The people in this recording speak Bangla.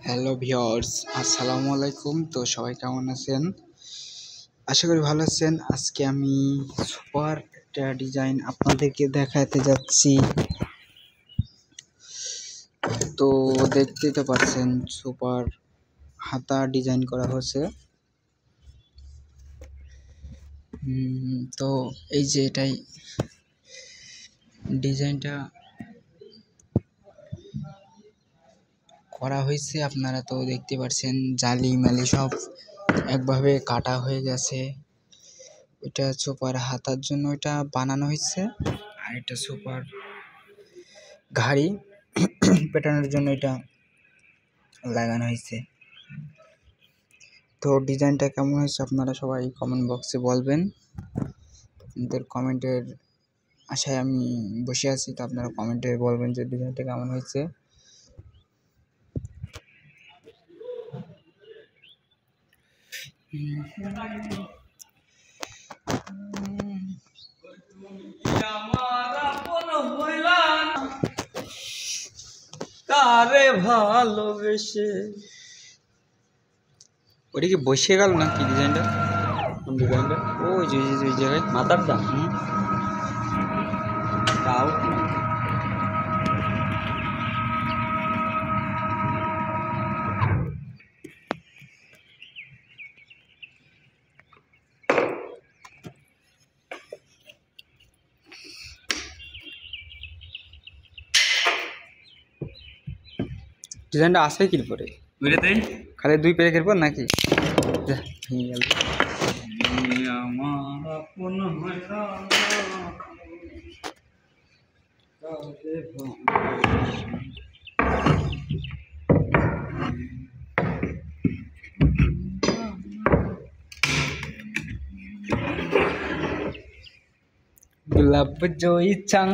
হ্যালো ভিউয়ার্স, আসসালামু আলাইকুম। তো সবাই কেমন আছেন? আশা করি ভালো আছেন। আজকে আমি সুপার একটা ডিজাইন আপনাদেরকে দেখাতে যাচ্ছি। তো দেখতেই তো পাচ্ছেন সুপার হাতা ডিজাইন করা হয়েছে। তো এই যে এটাই ডিজাইনটা করা হয়েছে, আপনারা তো দেখতে পাচ্ছেন জালি মালি সব একভাবে কাটা হয়ে গেছে। এটা সুপার হাতার জন্য এটা বানানো হয়েছে, আর এটা সুপার ঘাড়ি পেটানোর জন্য এটা লাগানো হয়েছে। তো ডিজাইনটা কেমন হয়েছে আপনারা সবাই কমেন্ট বক্সে বলবেন। আপনাদের কমেন্টের আশায় আমি বসে আছি। তো আপনারা কমেন্টে বলবেন যে ডিজাইনটা কেমন হয়েছে। কারে ভালোবেসে ওটা কি বসে গেল না কি ডিজাইনটা? কোন ডিজাইনটা? ওই যে ওই জায়গায় মাথারটা তাও ডিজাইনটা আসে কি পরে বুঝলেন? খালি দুই পেরেকের পর নাকি? যা, ভেঙে গেল। আমার আপন হইলা কারে গোলাপ জয়ী চাং